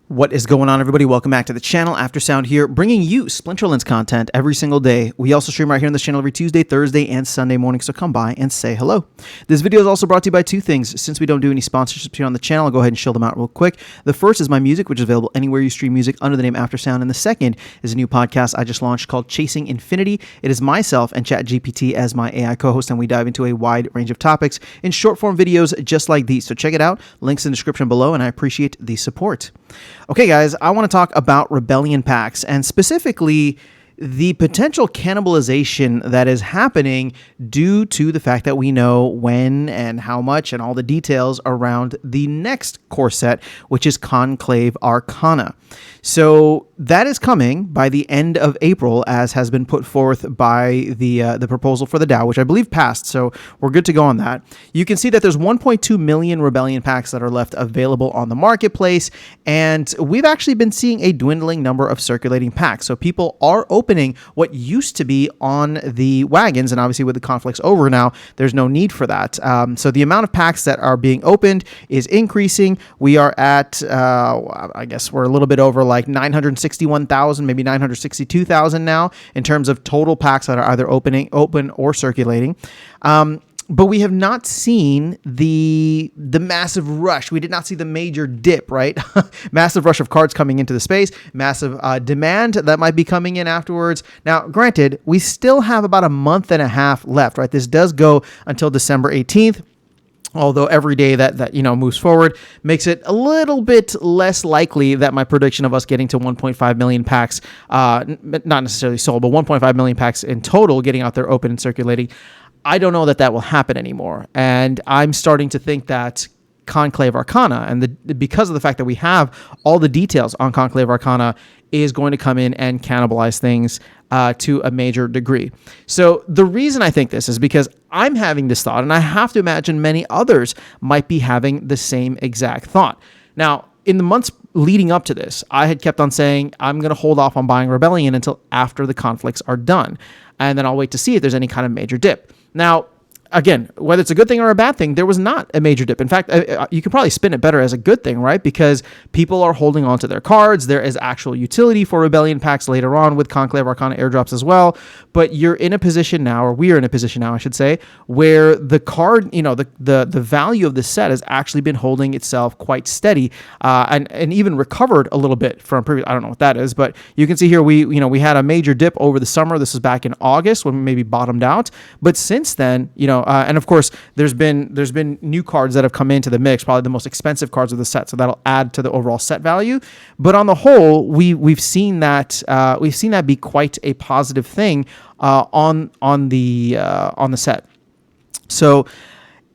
What is going on, everybody? Welcome back to the channel. Aftersound here, bringing you Splinterlands content every single day. We also stream right here on this channel every Tuesday, Thursday, and Sunday morning, so come by and say hello. This video is also brought to you by two things. Since we don't do any sponsorships here on the channel, I'll go ahead and show them out real quick. The first is my music, which is available anywhere you stream music under the name Aftersound, and the second is a new podcast I just launched called Chasing Infinity. It is myself and ChatGPT as my AI co-host, and we dive into a wide range of topics in short-form videos just like these. So check it out. Links in the description below, and I appreciate the support. Okay, guys, I want to talk about rebellion packs and specifically the potential cannibalization that is happening due to the fact that we know when and how much and all the details around the next core set, which is Conclave Arcana. So that is coming by the end of April, as has been put forth by the proposal for the DAO, which I believe passed. So we're good to go on that. You can see that there's 1.2 million rebellion packs that are left available on the marketplace, and we've actually been seeing a dwindling number of circulating packs. So people are opening what used to be on the wagons, and obviously with the conflicts over now, there's no need for that. So the amount of packs that are being opened is increasing. We are at, I guess we're a little bit over like 961,000, maybe 962,000 now in terms of total packs that are either open or circulating. But we have not seen the massive rush. We did not see the major dip, right? Massive rush of cards coming into the space, massive demand that might be coming in afterwards. Now, granted, we still have about a month and a half left, right? This does go until December 18th. Although every day that moves forward makes it a little bit less likely that my prediction of us getting to 1.5 million packs, not necessarily sold, but 1.5 million packs in total getting out there open and circulating, I don't know that will happen anymore. And I'm starting to think that Conclave Arcana, and because of the fact that we have all the details on Conclave Arcana, is going to come in and cannibalize things to a major degree. So the reason I think this is because I'm having this thought, and I have to imagine many others might be having the same exact thought. Now, in the months leading up to this, I had kept on saying, I'm going to hold off on buying Rebellion until after the conflicts are done, and then I'll wait to see if there's any kind of major dip. Now, again, whether it's a good thing or a bad thing, there was not a major dip. In fact, you could probably spin it better as a good thing, right? Because people are holding on to their cards. There is actual utility for Rebellion packs later on with Conclave Arcana airdrops as well. But you're in a position now, or we are in a position now, I should say, where the card, the value of the set has actually been holding itself quite steady, and even recovered a little bit from previous. I don't know what that is, but you can see here we had a major dip over the summer. This was back in August when we maybe bottomed out. But since then, and of course, there's been new cards that have come into the mix, probably the most expensive cards of the set, so that'll add to the overall set value. But on the whole, we've seen that be quite a positive thing on the set. So,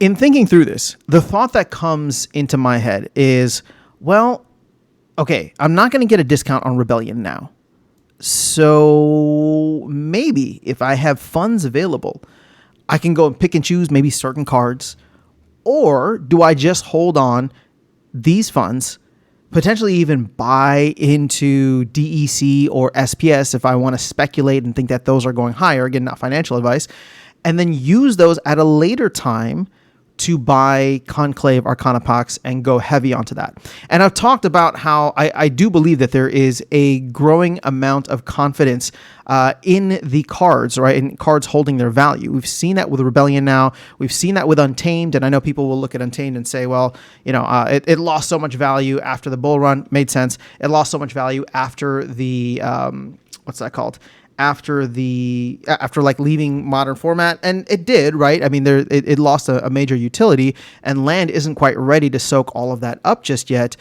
in thinking through this, the thought that comes into my head is, well, okay, I'm not going to get a discount on Rebellion now, so maybe if I have funds available, I can go and pick and choose maybe certain cards, or do I just hold on these funds, potentially even buy into DEC or SPS if I want to speculate and think that those are going higher, again, not financial advice, and then use those at a later time to buy Conclave Arcana packs and go heavy onto that. And I've talked about how I do believe that there is a growing amount of confidence in the cards, right? In cards holding their value. We've seen that with Rebellion now. We've seen that with Untamed, and I know people will look at Untamed and say, well, it lost so much value after the bull run. Made sense. It lost so much value after the, what's that called? After like leaving modern format, and it did, right? I mean, it lost a major utility, and land isn't quite ready to soak all of that up just yet.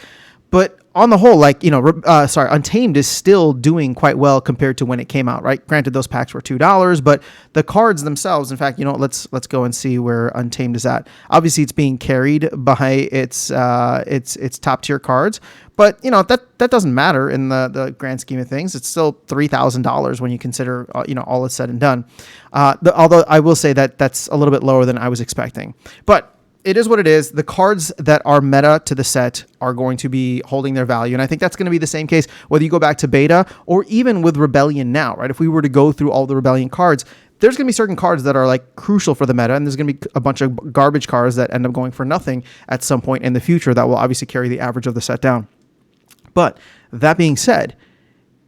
But on the whole, Untamed is still doing quite well compared to when it came out, right? Granted, those packs were $2, but the cards themselves, in fact, let's go and see where Untamed is at. Obviously, it's being carried by its top tier cards, but that doesn't matter in the grand scheme of things. It's still $3,000 when you consider all is said and done. Although I will say that that's a little bit lower than I was expecting, but it is what it is. The cards that are meta to the set are going to be holding their value. And I think that's going to be the same case whether you go back to beta or even with Rebellion now, right? If we were to go through all the Rebellion cards, there's going to be certain cards that are like crucial for the meta, and there's going to be a bunch of garbage cards that end up going for nothing at some point in the future that will obviously carry the average of the set down. But that being said,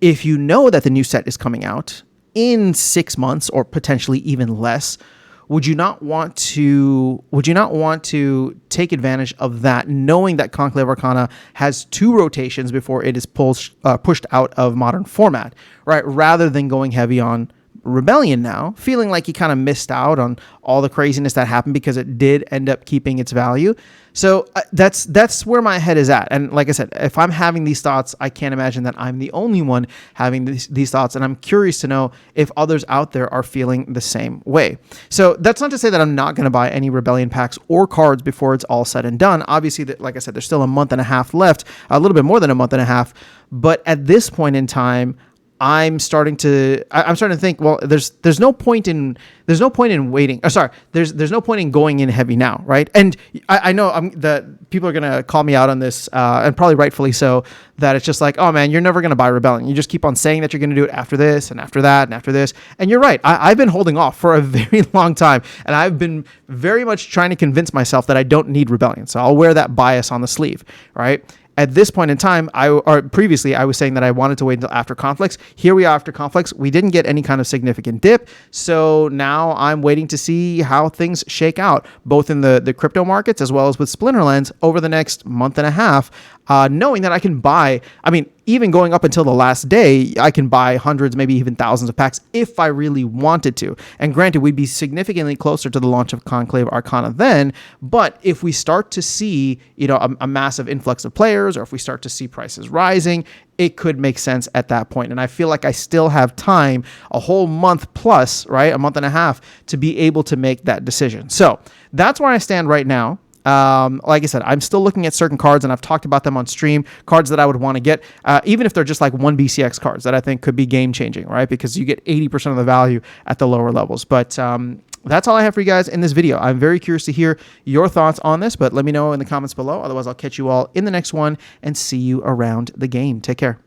if you know that the new set is coming out in 6 months or potentially even less, would you not want to take advantage of that, knowing that Conclave Arcana has 2 rotations before it is pushed out of modern format, right? Rather than going heavy on Rebellion now, feeling like you kind of missed out on all the craziness that happened because it did end up keeping its value. So that's where my head is at. And like I said, if I'm having these thoughts, I can't imagine that I'm the only one having these thoughts. And I'm curious to know if others out there are feeling the same way. So that's not to say that I'm not going to buy any Rebellion packs or cards before it's all said and done. Obviously, like I said, there's still a month and a half left, a little bit more than a month and a half. But at this point in time, I'm starting to think, well, there's no point in waiting. There's no point in going in heavy now, right? And I know that people are gonna call me out on this, and probably rightfully so. That it's just like, oh man, you're never gonna buy Rebellion. You just keep on saying that you're gonna do it after this and after that and after this. And you're right. I've been holding off for a very long time, and I've been very much trying to convince myself that I don't need Rebellion. So I'll wear that bias on the sleeve, right? At this point in time, previously I was saying that I wanted to wait until after conflicts. Here we are after conflicts. We didn't get any kind of significant dip. So now I'm waiting to see how things shake out, both in the crypto markets as well as with Splinterlands over the next month and a half, knowing that I can buy, even going up until the last day, I can buy hundreds, maybe even thousands of packs if I really wanted to. And granted, we'd be significantly closer to the launch of Conclave Arcana then, but if we start to see, a massive influx of players, or if we start to see prices rising, it could make sense at that point. And I feel like I still have time, a whole month plus, right? A month and a half to be able to make that decision. So that's where I stand right now. Like I said, I'm still looking at certain cards, and I've talked about them on stream, cards that I would want to get, even if they're just like 1 BCX cards that I think could be game changing, right? Because you get 80% of the value at the lower levels. But that's all I have for you guys in this video. I'm very curious to hear your thoughts on this, but let me know in the comments below. Otherwise, I'll catch you all in the next one and see you around the game. Take care.